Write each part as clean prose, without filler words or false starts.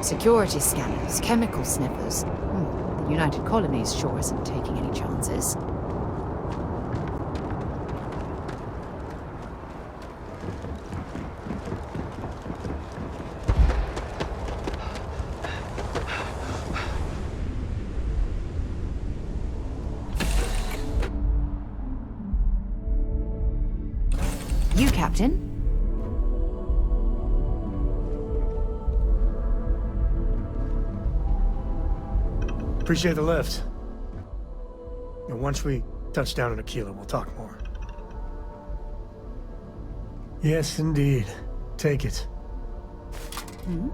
Security scanners, chemical sniffers. The United Colonies sure isn't taking any chances. You, Captain? Appreciate the lift. And once we touch down in Aquila, we'll talk more. Yes, indeed. Take it. Hmm?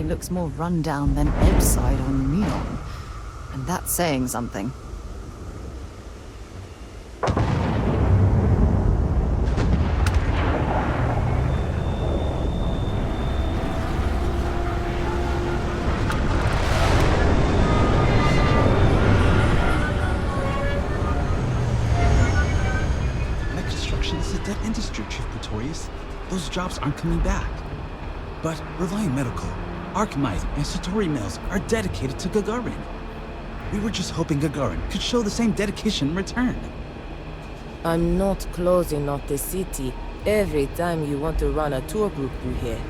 Looks more run-down than Ebbside on Neon. And that's saying something. Construction is a dead industry, Chief Pretorius. Those jobs aren't coming back. But Reliant Medical, Archmite, and Satori Mills are dedicated to Gagarin. We were just hoping Gagarin could show the same dedication in return. I'm not closing off the city every time you want to run a tour group through here.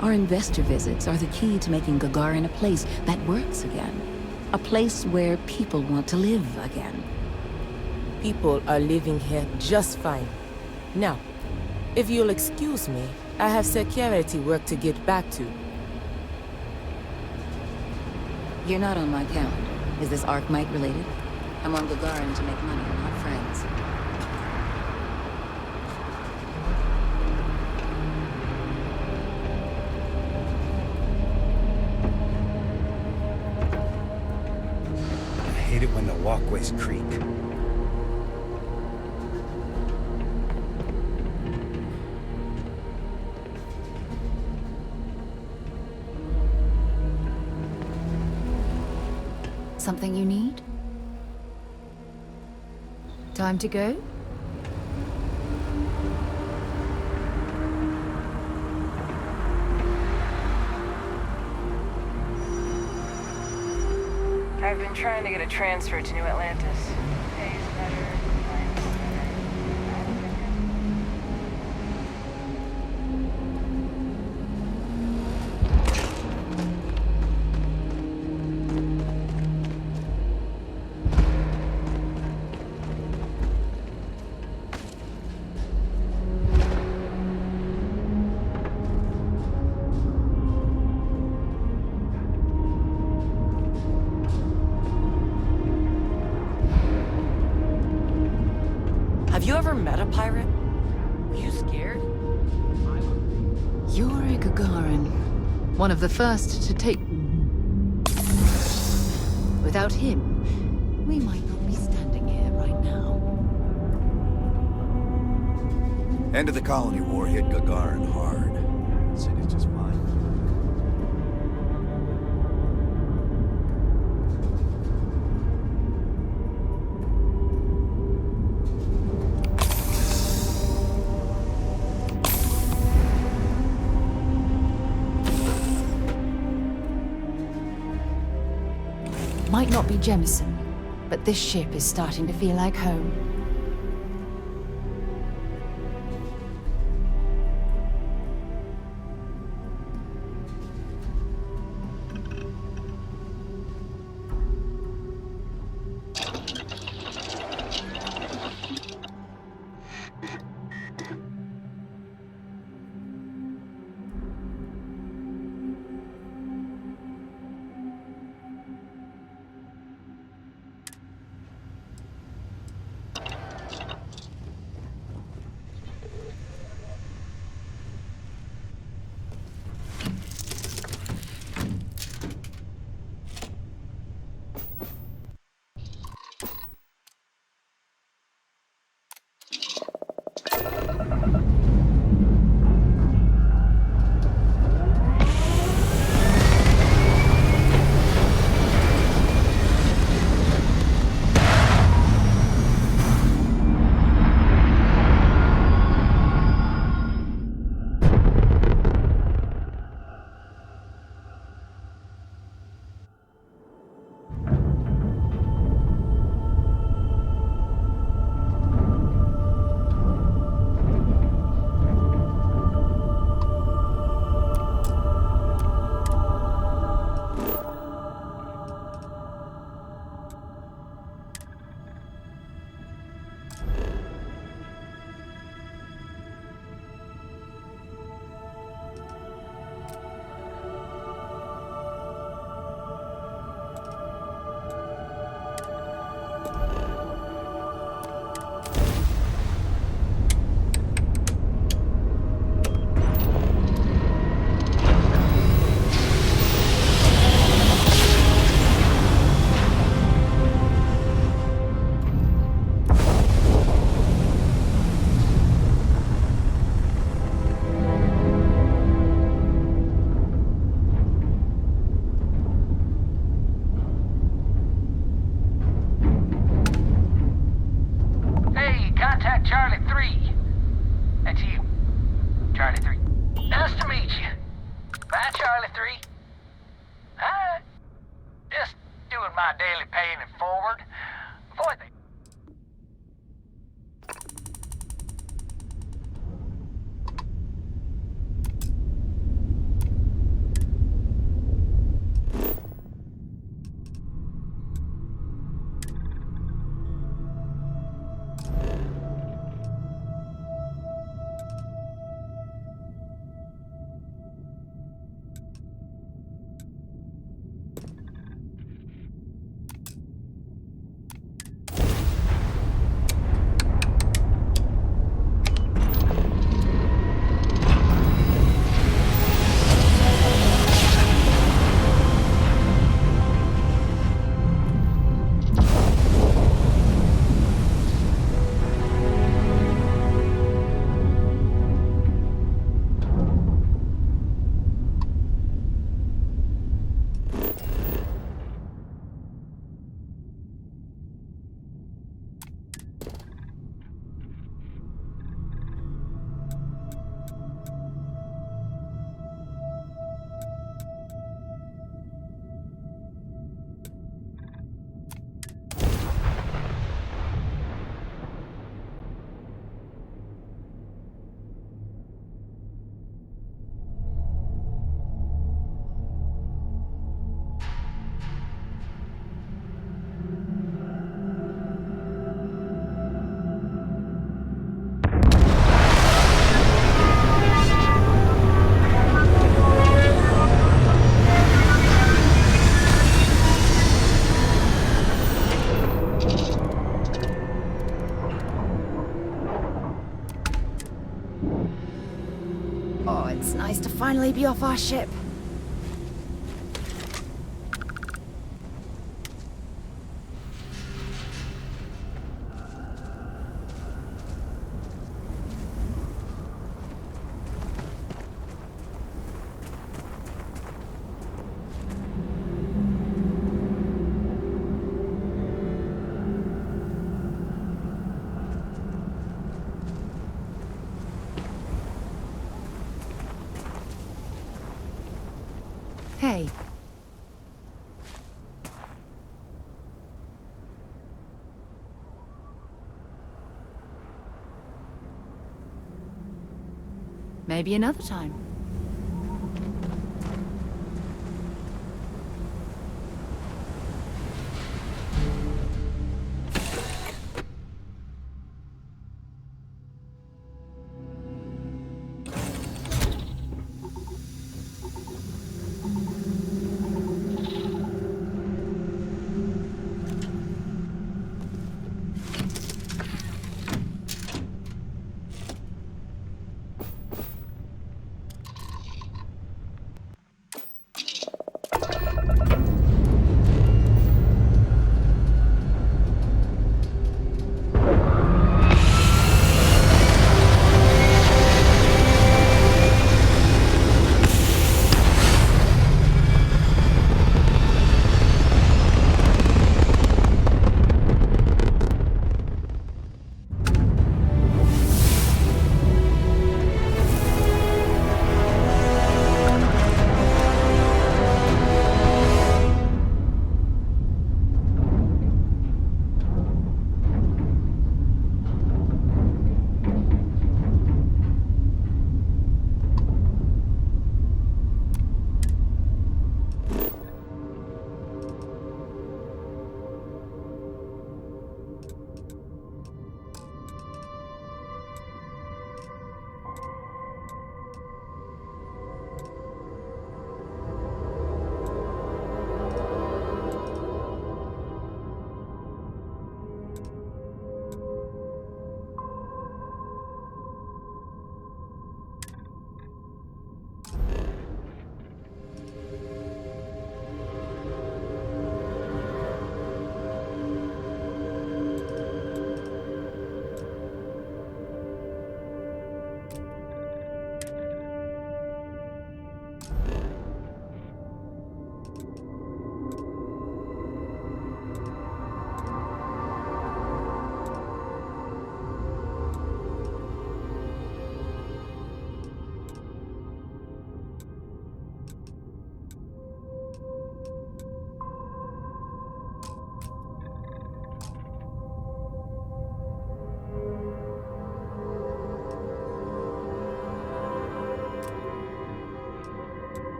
Our investor visits are the key to making Gagarin a place that works again. A place where people want to live again. People are living here just fine. Now, if you'll excuse me, I have security work to get back to. You're not on my count. Is this Archmite related? I'm on Gagarin to make money, not friends. I hate it when the walkways creak. Something you need? Time to go? I've been trying to get a transfer to New Atlantis. Pays better, clients better. Have you ever met a pirate? Were you scared? You're a Gagarin. One of the first to take... Without him, we might not be standing here right now. End of the colony war hit Gagarin hard. City's just fine. Might not be Jemison, but this ship is starting to feel like home. meet you. Bye, Charlie 3. Hi. Just doing my daily paying it forward. Before they... Oh, it's nice to finally be off our ship. Hey. Maybe another time.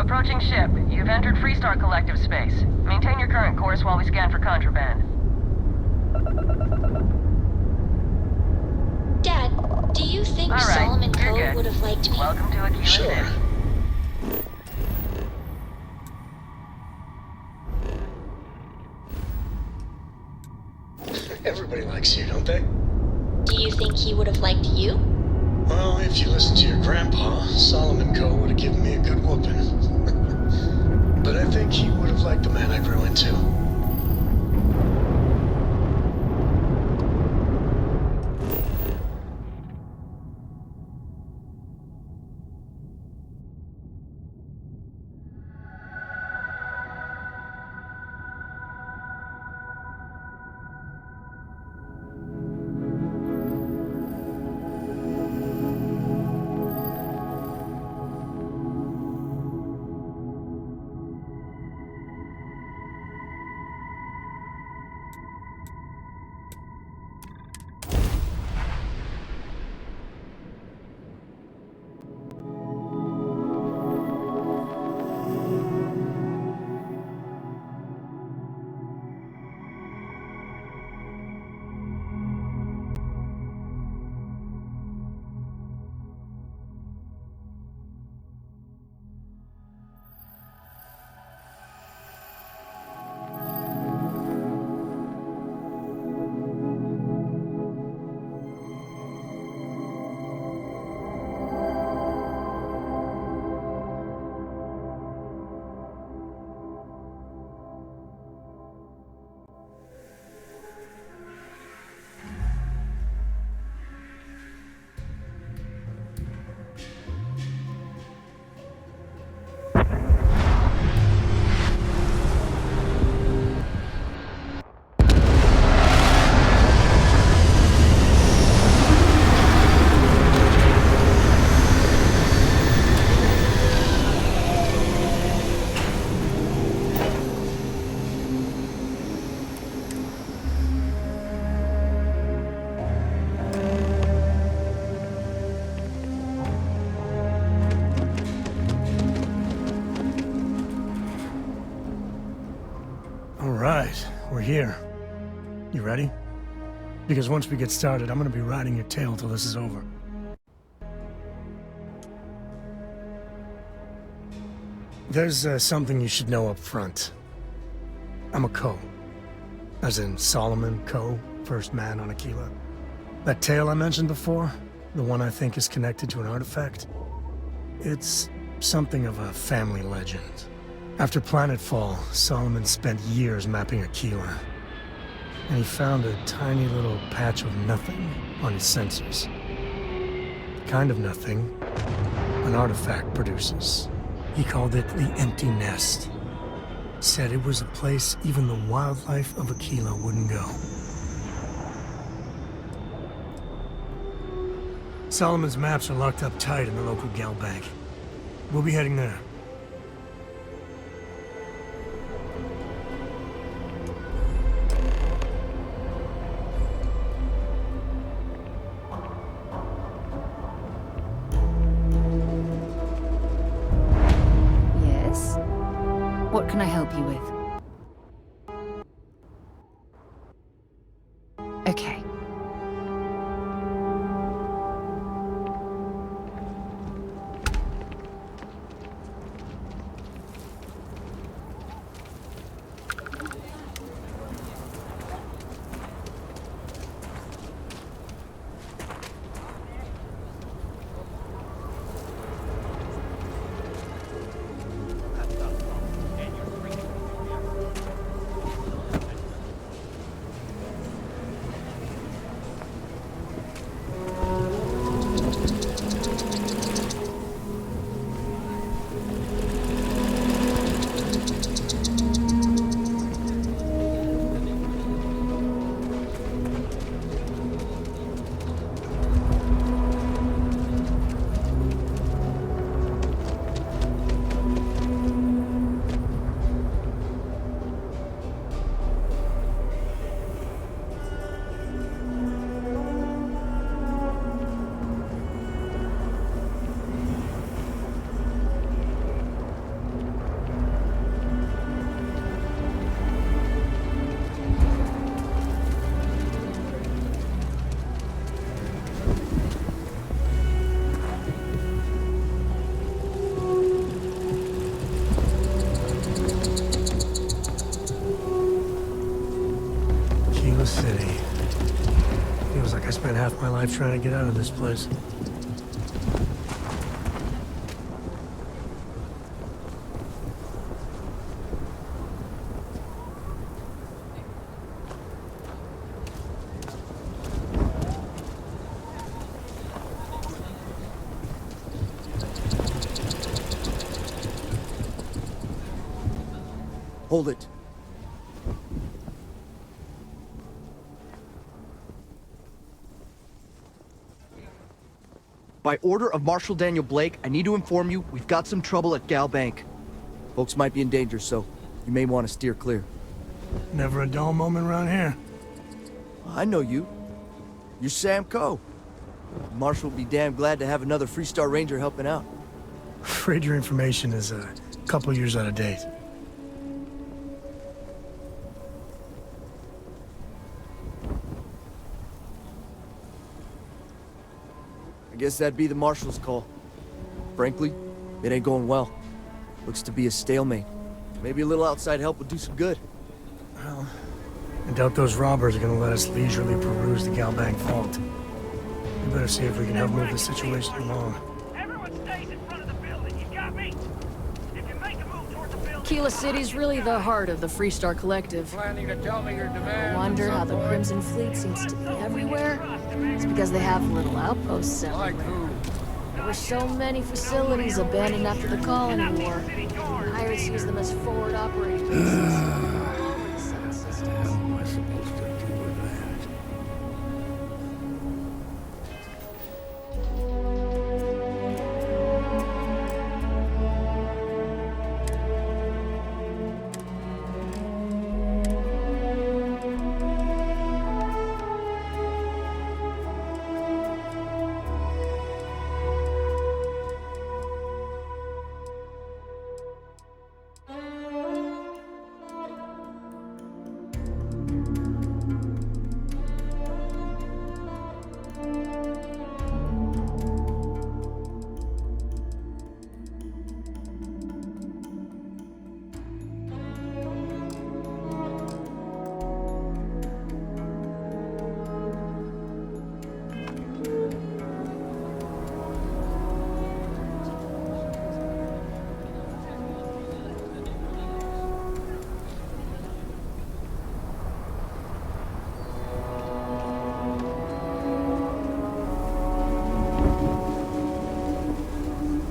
Approaching ship. You've entered Freestar Collective space. Maintain your current course while we scan for contraband. Dad, do you think All right, Solomon you're Cove good. would have liked me? Welcome to Aquila Sure. City. Everybody likes you, don't they? Do you think he would have liked you? Well, if you listen to your grandpa, Solomon Coe would have given me a good whooping. But I think he would have liked the man I grew into. Alright, we're here. You ready? Because once we get started, I'm gonna be riding your tail till this is over. There's something you should know up front. I'm a Coe. As in Solomon Coe, first man on Aquila. That tale I mentioned before, the one I think is connected to an artifact, it's something of a family legend. After Planetfall, Solomon spent years mapping Aquila, and he found a tiny little patch of nothing on his sensors. The kind of nothing an artifact produces. He called it the Empty Nest. Said it was a place even the wildlife of Aquila wouldn't go. Solomon's maps are locked up tight in the local gal bank. We'll be heading there. Yes? What can I help you with? Okay. life trying to get out of this place. Hold it. By order of Marshal Daniel Blake, I need to inform you we've got some trouble at Gal Bank. Folks might be in danger, so you may want to steer clear. Never a dull moment around here. I know you. You're Sam Coe. Marshal will be damn glad to have another Freestar Ranger helping out. Afraid your information is a couple years out of date. I guess that'd be the Marshal's call. Frankly, it ain't going well. Looks to be a stalemate. Maybe a little outside help would do some good. Well, I doubt those robbers are gonna let us leisurely peruse the Gal Bank vault. We better see if we can help move the situation along. Everyone stays in front of the building. You got me? If you make a move towards the building... Keyless City's really the heart of the Freestar Collective. Planning to tell me your I demands. wonder how the Crimson Fleet seems to be everywhere. It's because they have little outposts Like everywhere. who? There were so many facilities abandoned after the Colony War. Pirates use them as forward operating bases. All over the Seven Systems. What am I supposed to do with that?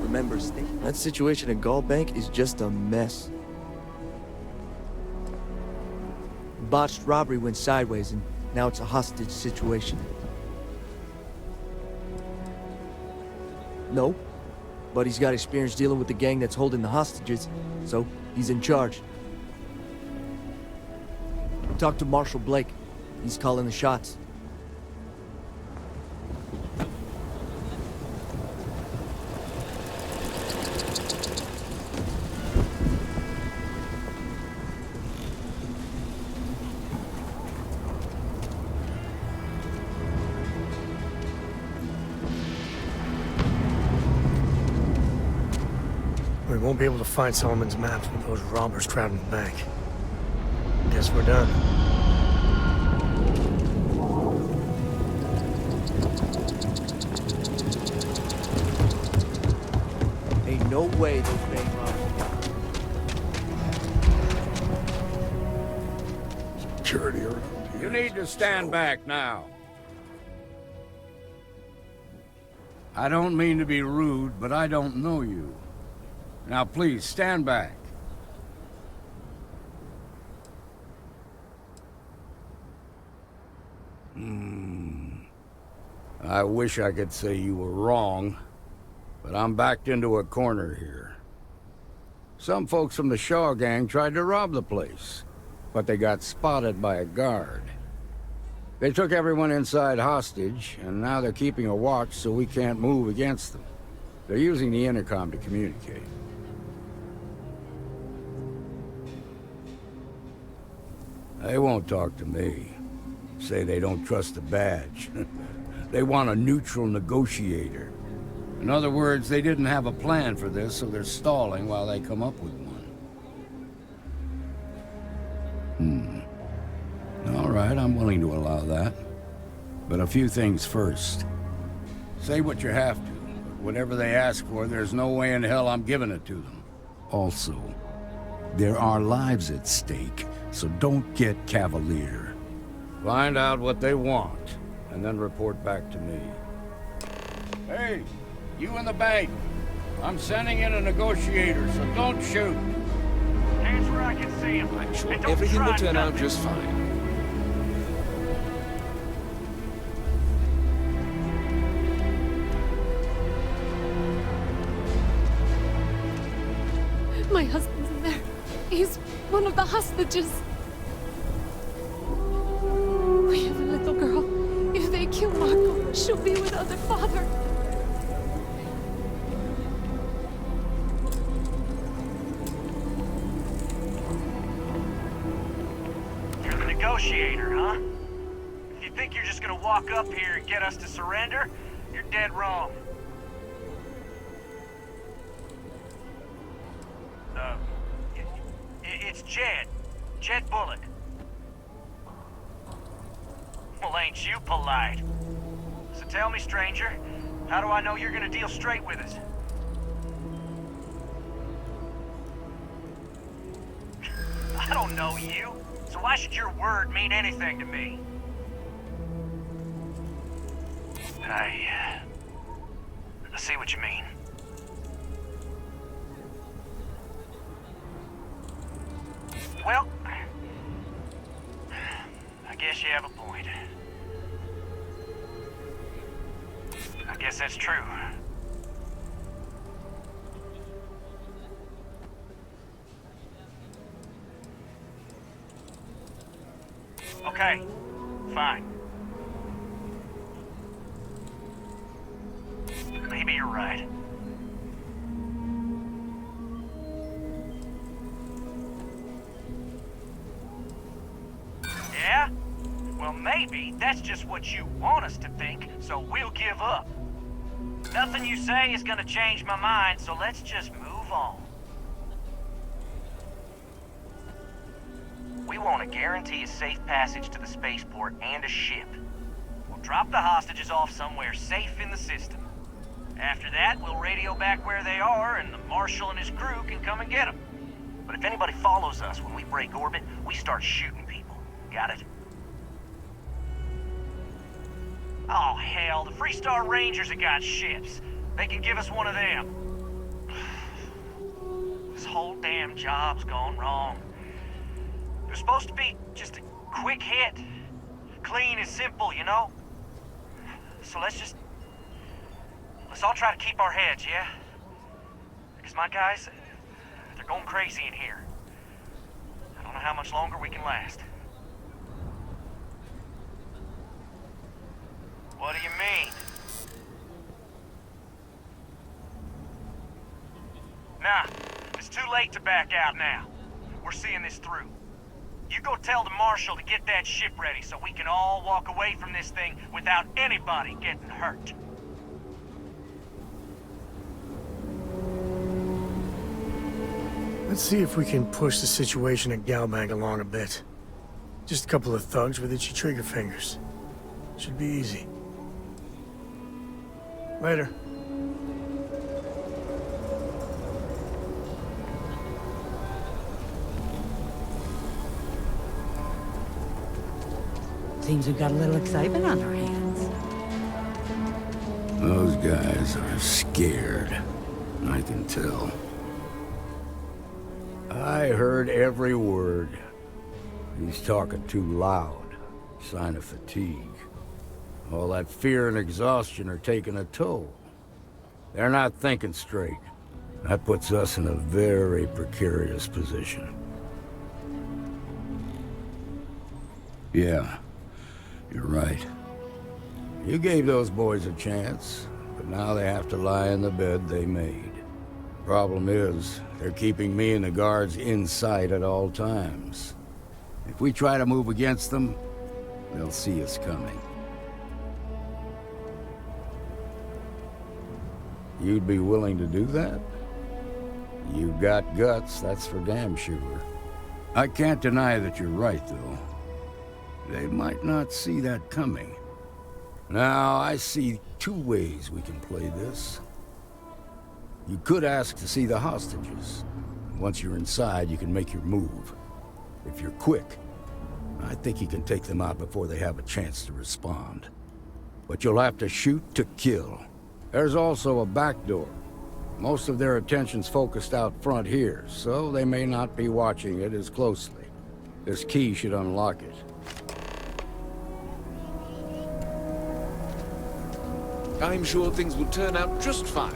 Remember, that situation at Gal Bank is just a mess. Botched robbery went sideways, and now it's a hostage situation. No, but he's got experience dealing with the gang that's holding the hostages, so he's in charge. Talk to Marshal Blake. He's calling the shots. We won't be able to find Solomon's maps with those robbers crowding the bank. Guess we're done. Ain't no way those bank robbers... Security around here. You need to stand back now. I don't mean to be rude, but I don't know you. Now please, stand back. I wish I could say you were wrong, but I'm backed into a corner here. Some folks from the Shaw gang tried to rob the place, but they got spotted by a guard. They took everyone inside hostage, and now they're keeping a watch so we can't move against them. They're using the intercom to communicate. They won't talk to me. Say they don't trust the badge. They want a neutral negotiator. In other words, they didn't have a plan for this, so they're stalling while they come up with one. All right, I'm willing to allow that. But a few things first. Say what you have to, but whatever they ask for, there's no way in hell I'm giving it to them. Also, there are lives at stake, so don't get cavalier. Find out what they want, and then report back to me. Hey, you in the bank. I'm sending in a negotiator, so don't shoot. Hands where I can see him. I'm sure everything will turn out just fine. My husband's in there. He's one of the hostages. We have a little girl. If they kill Marco, she'll be without her father. You're the negotiator, huh? If you think you're just gonna walk up here and get us to surrender, you're dead wrong. It's Jed. Jed Bullock. Well, ain't you polite? So tell me, stranger, how do I know you're gonna deal straight with us? I don't know you, so why should your word mean anything to me? I see what you mean. Well, I guess you have a point. I guess that's true. Okay, fine. Maybe you're right. Yeah? Well, maybe that's just what you want us to think, so we'll give up. Nothing you say is gonna change my mind, so let's just move on. We want to guarantee a safe passage to the spaceport and a ship. We'll drop the hostages off somewhere safe in the system. After that, we'll radio back where they are, and the Marshal and his crew can come and get them. But if anybody follows us when we break orbit, we start shooting people. Got it? Oh, hell, the Freestar Rangers have got ships. They can give us one of them. This whole damn job's gone wrong. It was supposed to be just a quick hit. Clean and simple, you know? So let's all try to keep our heads, yeah? Because my guys, they're going crazy in here. I don't know how much longer we can last. What do you mean? Nah, it's too late to back out now. We're seeing this through. You go tell the Marshal to get that ship ready so we can all walk away from this thing without anybody getting hurt. Let's see if we can push the situation at Galbank along a bit. Just a couple of thugs with itchy trigger fingers. Should be easy. Later. Seems we've got a little excitement on our hands. Those guys are scared. I can tell. I heard every word. He's talking too loud. Sign of fatigue. All that fear and exhaustion are taking a toll. They're not thinking straight. That puts us in a very precarious position. Yeah, you're right. You gave those boys a chance, but now they have to lie in the bed they made. Problem is, they're keeping me and the guards in sight at all times. If we try to move against them, they'll see us coming. You'd be willing to do that? You've got guts, that's for damn sure. I can't deny that you're right, though. They might not see that coming. Now, I see two ways we can play this. You could ask to see the hostages. Once you're inside, you can make your move. If you're quick, I think you can take them out before they have a chance to respond. But you'll have to shoot to kill. There's also a back door. Most of their attention's focused out front here, so they may not be watching it as closely. This key should unlock it. I'm sure things will turn out just fine.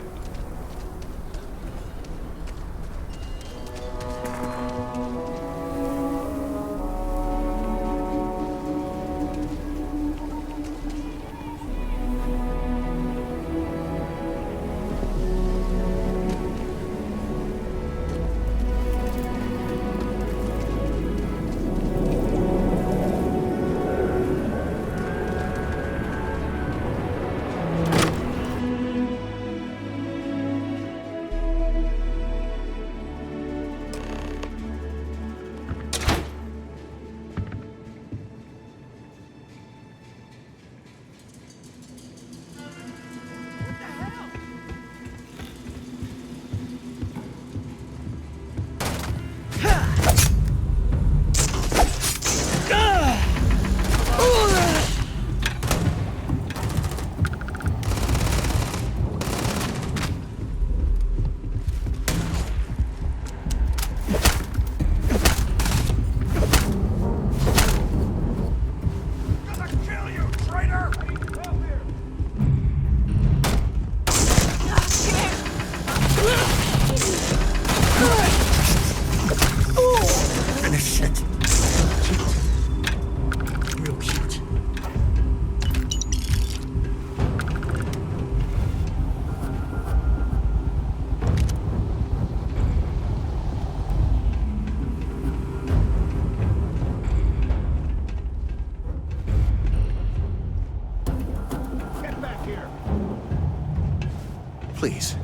Please,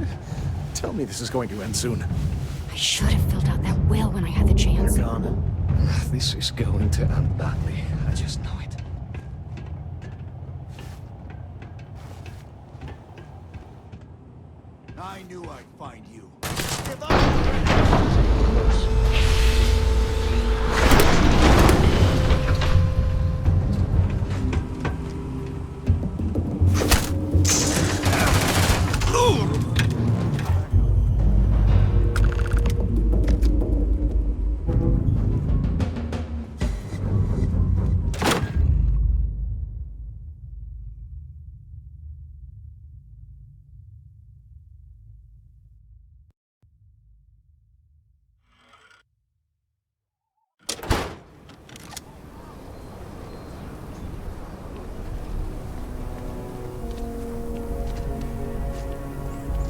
tell me this is going to end soon. I should have filled out that will when I had the chance. You're gone. This is going to end badly. I just know it. I knew I'd find you.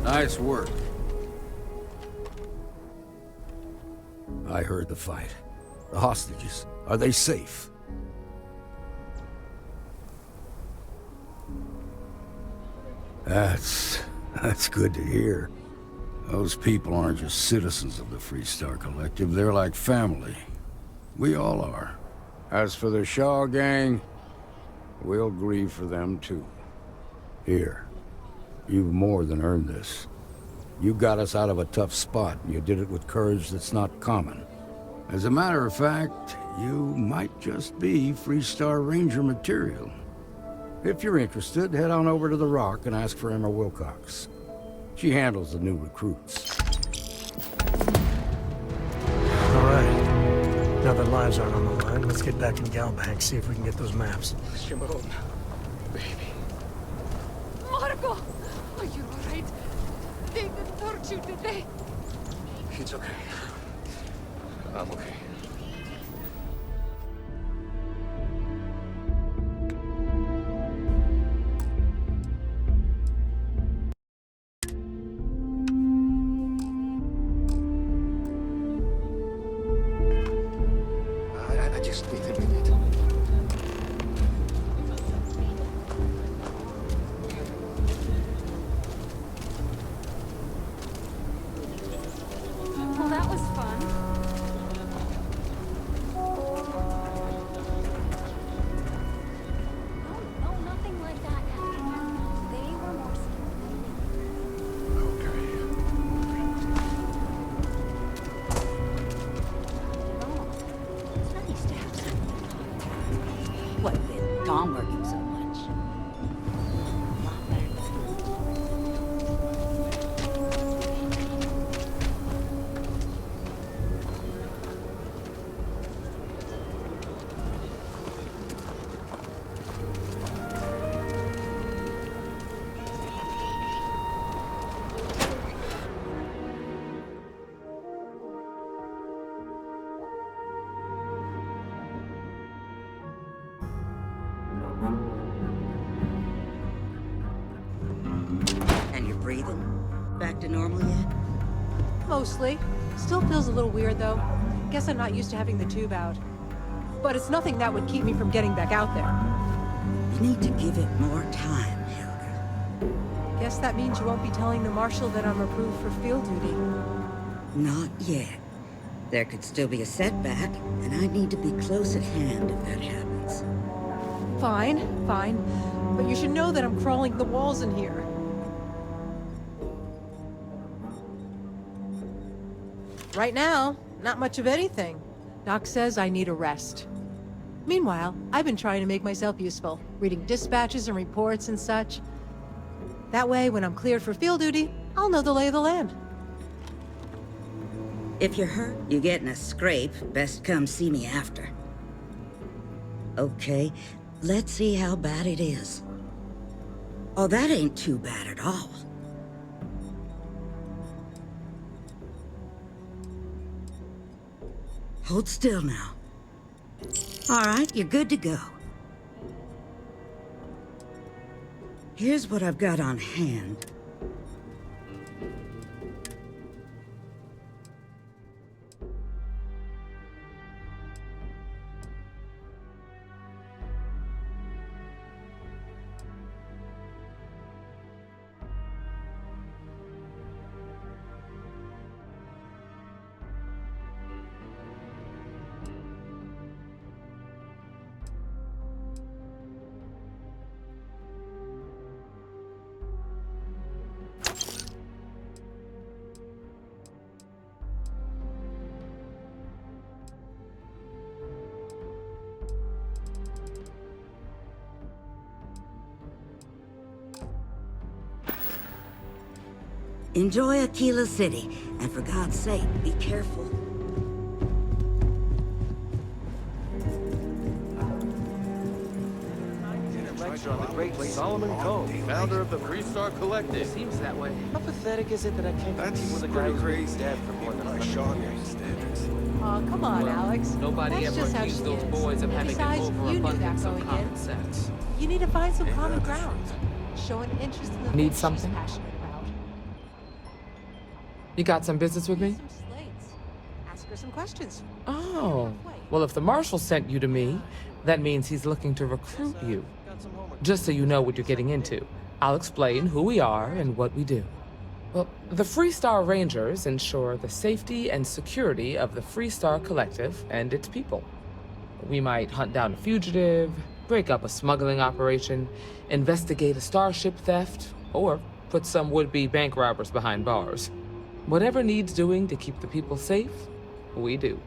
Nice work. I heard the fight. The hostages, are they safe? That's good to hear. Those people aren't just citizens of the Freestar Collective, they're like family. We all are. As for the Shaw gang, we'll grieve for them too. Here. You've more than earned this. You got us out of a tough spot, and you did it with courage that's not common. As a matter of fact, you might just be Freestar Ranger material. If you're interested, head on over to the Rock and ask for Emma Wilcox. She handles the new recruits. All right. Now that lives aren't on the line, let's get back in Galbank, see if we can get those maps. Shimon, baby. Marco! Are you alright? They didn't hurt you, did they? It's okay. I'm okay. I just need a minute. Well, that was fun. Back to normal yet? Mostly. Still feels a little weird, though. Guess I'm not used to having the tube out. But it's nothing that would keep me from getting back out there. You need to give it more time, Helga. Guess that means you won't be telling the Marshal that I'm approved for field duty. Not yet. There could still be a setback, and I need to be close at hand if that happens. Fine, fine. But you should know that I'm crawling the walls in here. Right now, not much of anything. Doc says I need a rest. Meanwhile, I've been trying to make myself useful, reading dispatches and reports and such. That way, when I'm cleared for field duty, I'll know the lay of the land. If you're hurt, you get in a scrape, best come see me after. Okay, let's see how bad it is. Oh, that ain't too bad at all. Hold still now. All right, you're good to go. Here's what I've got on hand. Enjoy Aquila City, and for God's sake, be careful. Lecture on the great Solomon Coe, founder of the Freestar Collective. Seems that way. How pathetic is it that I can't compete with a guy who's been dead for more than 100 years? Aw, come on, Alex. Nobody That's ever just how accused she those is. boys of having Besides, an you knew that overabundance of going common in. sense. You need to find some common ground. Show an interest in the Need things something? she's passionate about. You got some business with me? Some slates. Ask her some questions. Oh. Well, if the Marshal sent you to me, that means he's looking to recruit you. Just so you know what you're getting into, I'll explain who we are and what we do. Well, the Freestar Rangers ensure the safety and security of the Freestar Collective and its people. We might hunt down a fugitive, break up a smuggling operation, investigate a starship theft, or put some would-be bank robbers behind bars. Whatever needs doing to keep the people safe, we do.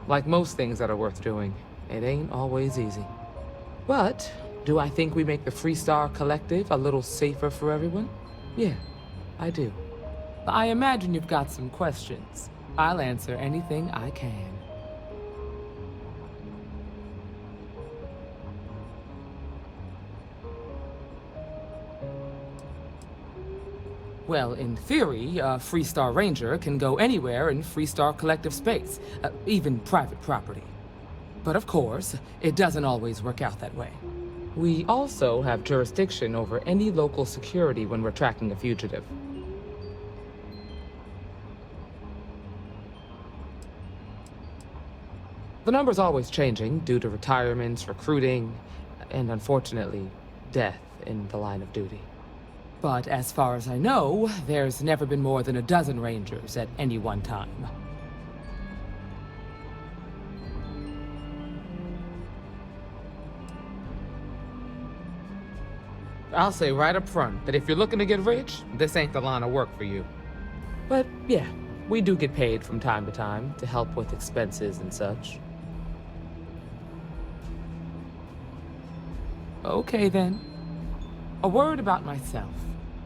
Like most things that are worth doing, it ain't always easy. But do I think we make the Freestar Collective a little safer for everyone? Yeah, I do. I imagine you've got some questions. I'll answer anything I can. Well, in theory, a Freestar Ranger can go anywhere in Freestar Collective space, even private property. But of course, it doesn't always work out that way. We also have jurisdiction over any local security when we're tracking a fugitive. The number's always changing due to retirements, recruiting, and unfortunately, death in the line of duty. But as far as I know, there's never been more than a dozen Rangers at any one time. I'll say right up front that if you're looking to get rich, this ain't the line of work for you. But yeah, we do get paid from time to time to help with expenses and such. Okay then. A word about myself.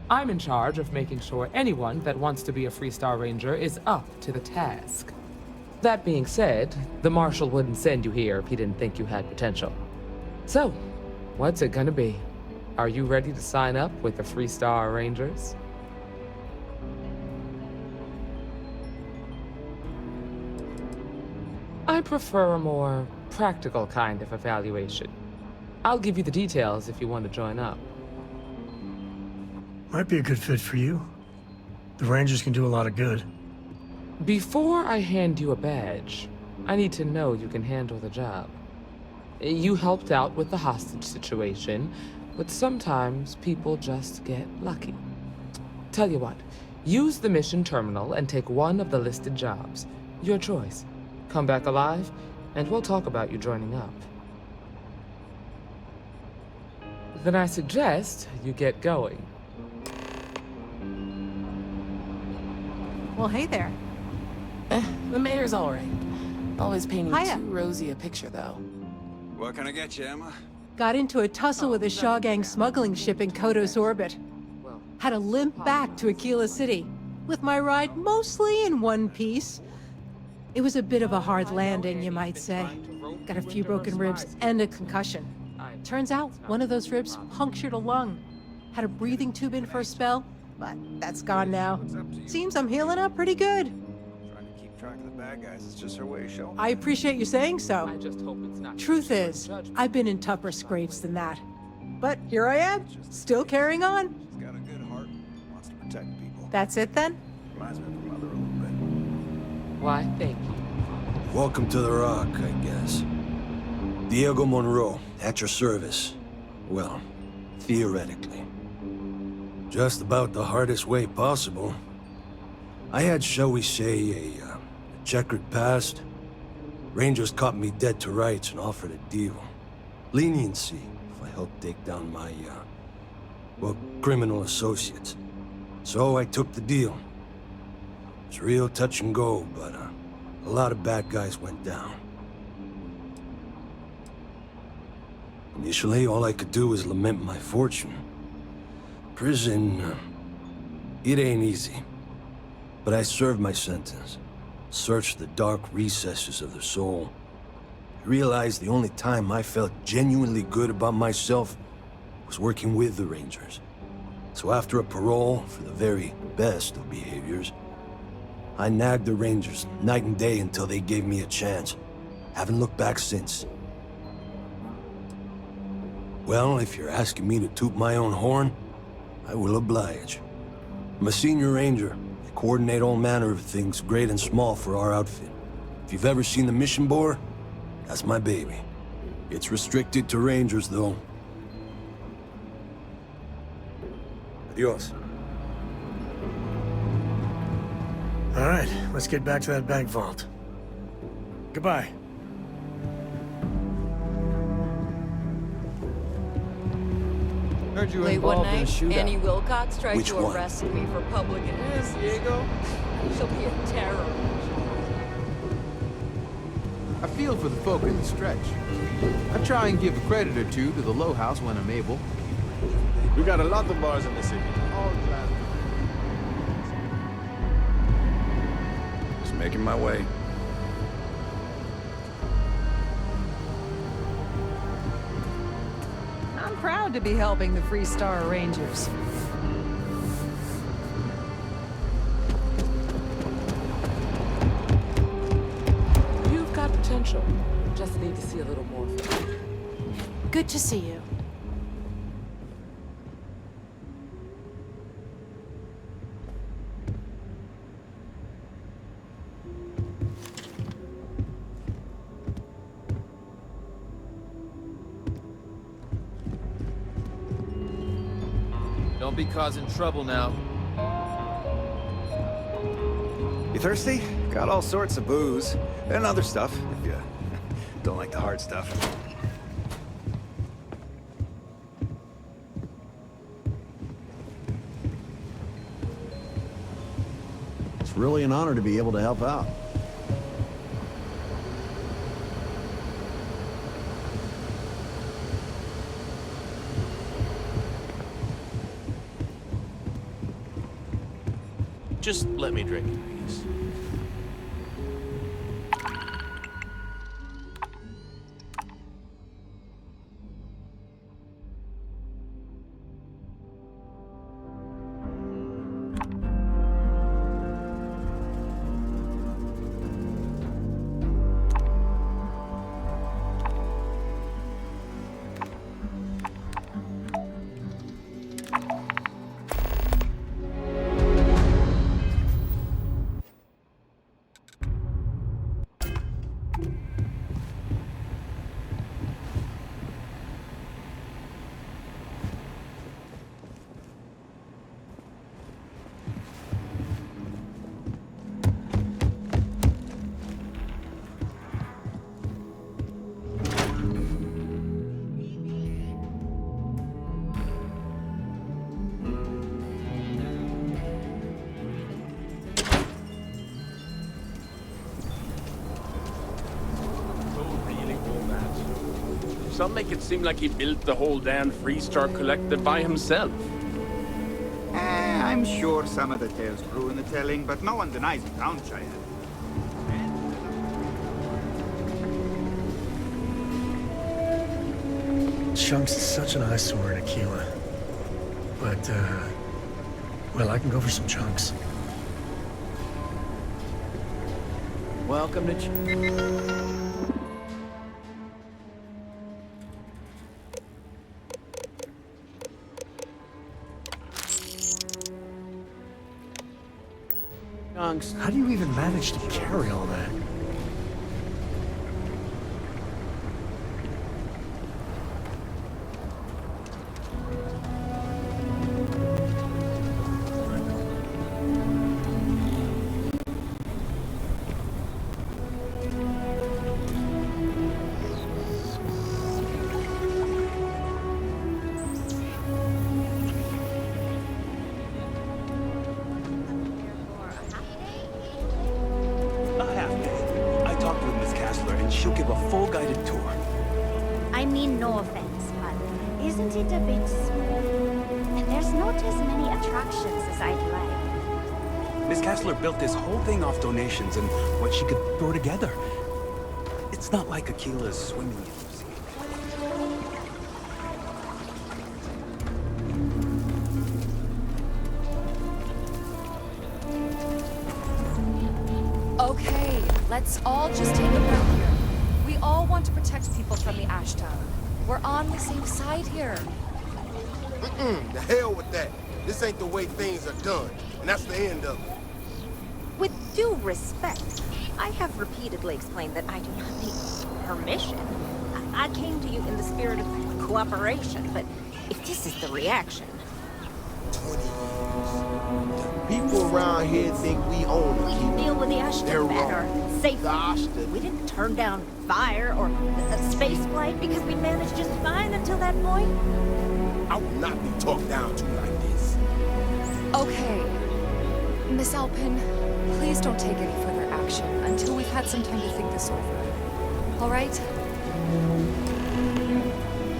I'm in charge of making sure anyone that wants to be a Freestar Ranger is up to the task. That being said, the Marshal wouldn't send you here if he didn't think you had potential. So, what's it gonna be? Are you ready to sign up with the Freestar Rangers? I prefer a more practical kind of evaluation. I'll give you the details if you want to join up. Might be a good fit for you. The Rangers can do a lot of good. Before I hand you a badge, I need to know you can handle the job. You helped out with the hostage situation, but sometimes people just get lucky. Tell you what, use the mission terminal and take one of the listed jobs. Your choice. Come back alive, and we'll talk about you joining up. Then I suggest you get going. Well, hey there. The mayor's all right. Always painting Hiya. too rosy a picture, though. What can I get you, Emma? Got into a tussle with a Shaw Gang smuggling ship in Kodos orbit. Had to limp back to Aquila City, with my ride mostly in one piece. It was a bit of a hard landing, you might say. Got a few broken ribs and a concussion. Turns out one of those ribs punctured a lung. Had a breathing tube in for a spell, but that's gone now. Seems I'm healing up pretty good. Trying to keep track of the bad guys. It's just her way of showing. I appreciate you saying so. I just hope it's not. Truth is, I've been in tougher scrapes than that. But here I am, still carrying on. She's got a good heart. Wants to protect people. That's it then? Reminds me of her mother a little bit. Why, thank you. Welcome to the Rock, I guess. Diego Monroe, at your service. Well, theoretically. Just about the hardest way possible. I had, shall we say, a checkered past. Rangers caught me dead to rights and offered a deal. Leniency if I helped take down my, well, criminal associates. So I took the deal. It's real touch and go, but a lot of bad guys went down. Initially, all I could do was lament my fortune. Prison, it ain't easy. But I served my sentence. Searched the dark recesses of the soul. I realized the only time I felt genuinely good about myself was working with the Rangers. So after a parole for the very best of behaviors, I nagged the Rangers night and day until they gave me a chance. Haven't looked back since. Well, if you're asking me to toot my own horn, I will oblige. I'm a senior ranger. I coordinate all manner of things, great and small, for our outfit. If you've ever seen the mission board, that's my baby. It's restricted to rangers, though. Adios. All right, let's get back to that bank vault. Goodbye. Heard you Late one involved in a night, shootout. Annie Wilcox tried Which to one? arrest me for public Yes, Diego. She'll be a terror. I feel for the folk in the stretch. I try and give a credit or two to the Low House when I'm able. We got a lot of bars in the city. All glad. Just making my way. I'm proud to be helping the Free Star Rangers. You've got potential. Just need to see a little more from you. Good to see you. Don't be causing trouble now. You thirsty? Got all sorts of booze. And other stuff, if you don't like the hard stuff. It's really an honor to be able to help out. Just let me drink in peace. Some make it seem like he built the whole damn Freestar Collective by himself. I'm sure some of the tales grew in the telling, but no one denies he found Cheyenne. Chunks is such an eyesore in Aquila. But, well, I can go for some chunks. Welcome to... Chunks. How do you even manage to carry all that? She'll give a full guided tour. I mean no offense, but isn't it a bit small? There's not as many attractions as I'd like. Miss Kessler built this whole thing off donations and what she could throw together. It's not like Aquila's swimming museum. Okay, let's all just take a breath here. We all want to protect people from the Ash Tower. We're on the same side here. The hell with that. This ain't the way things are done, and that's the end of it. With due respect, I have repeatedly explained that I do not need permission. I came to you in the spirit of cooperation, but if this is the reaction... 20 years. People around here think we own it. We deal with the Ashton better. Safely. We didn't turn down fire or a space flight because we managed just fine until that point. I will not be talked down to like this. Okay. Miss Alpin, please don't take any further action until we've had some time to think this over. All right?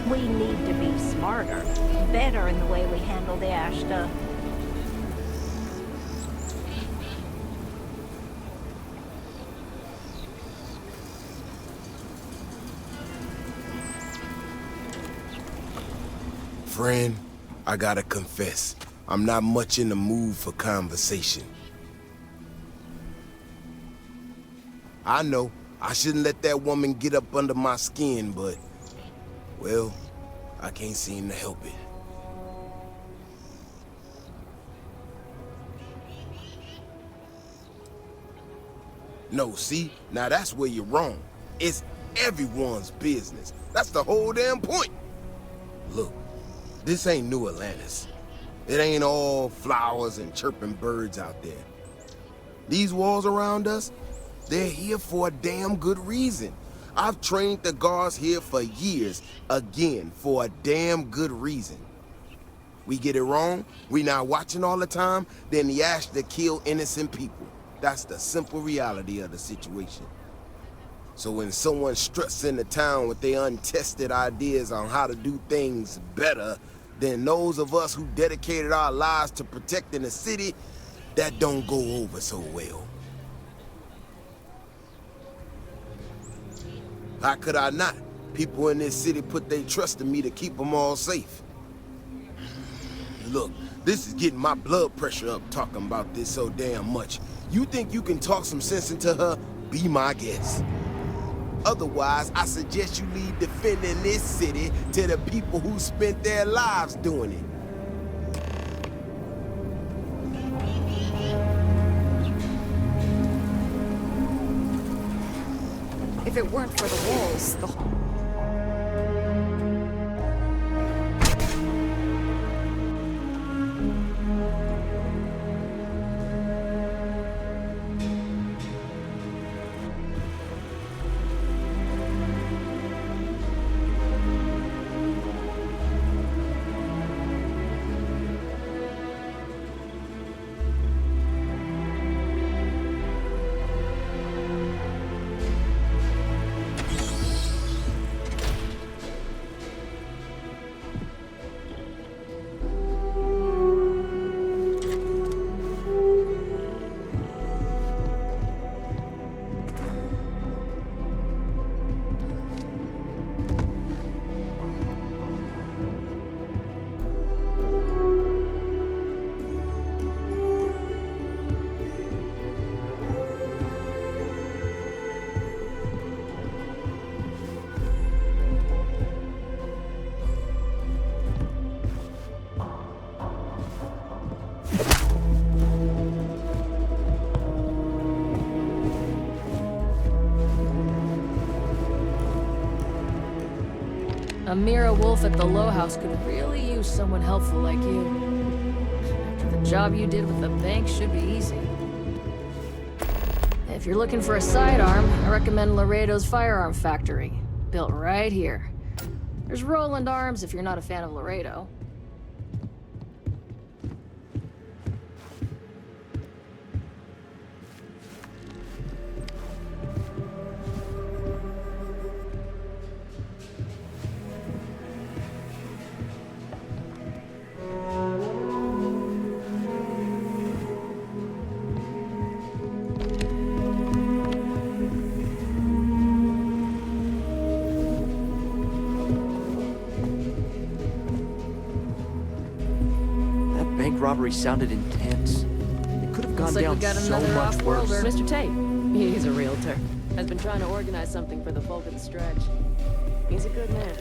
We need to be smarter, better in the way we handle the Ashta. Friend, I gotta confess, I'm not much in the mood for conversation. I know, I shouldn't let that woman get up under my skin, but, well, I can't seem to help it. No, see? Now that's where you're wrong. It's everyone's business. That's the whole damn point. Look, this ain't New Atlantis. It ain't all flowers and chirping birds out there. These walls around us, they're here for a damn good reason. I've trained the guards here for years, again, for a damn good reason. We get it wrong, we not watching all the time, then the Ashta kill innocent people. That's the simple reality of the situation. So when someone struts into town with their untested ideas on how to do things better than those of us who dedicated our lives to protecting the city, that don't go over so well. How could I not? People in this city put their trust in me to keep them all safe. Look, this is getting my blood pressure up talking about this so damn much. You think you can talk some sense into her? Be my guest. Otherwise, I suggest you leave defending this city to the people who spent their lives doing it. If it weren't for the walls, the whole... Amira Wolf at the Low House could really use someone helpful like you. After the job you did with the bank should be easy. If you're looking for a sidearm, I recommend Laredo's Firearm Factory. Built right here. There's Roland Arms if you're not a fan of Laredo. Robbery sounded intense. It could have gone Looks like down we got so another much off-worlder. worse. Mr. Tate. He's a realtor. Has been trying to organize something for the Vulcan stretch. He's a good man.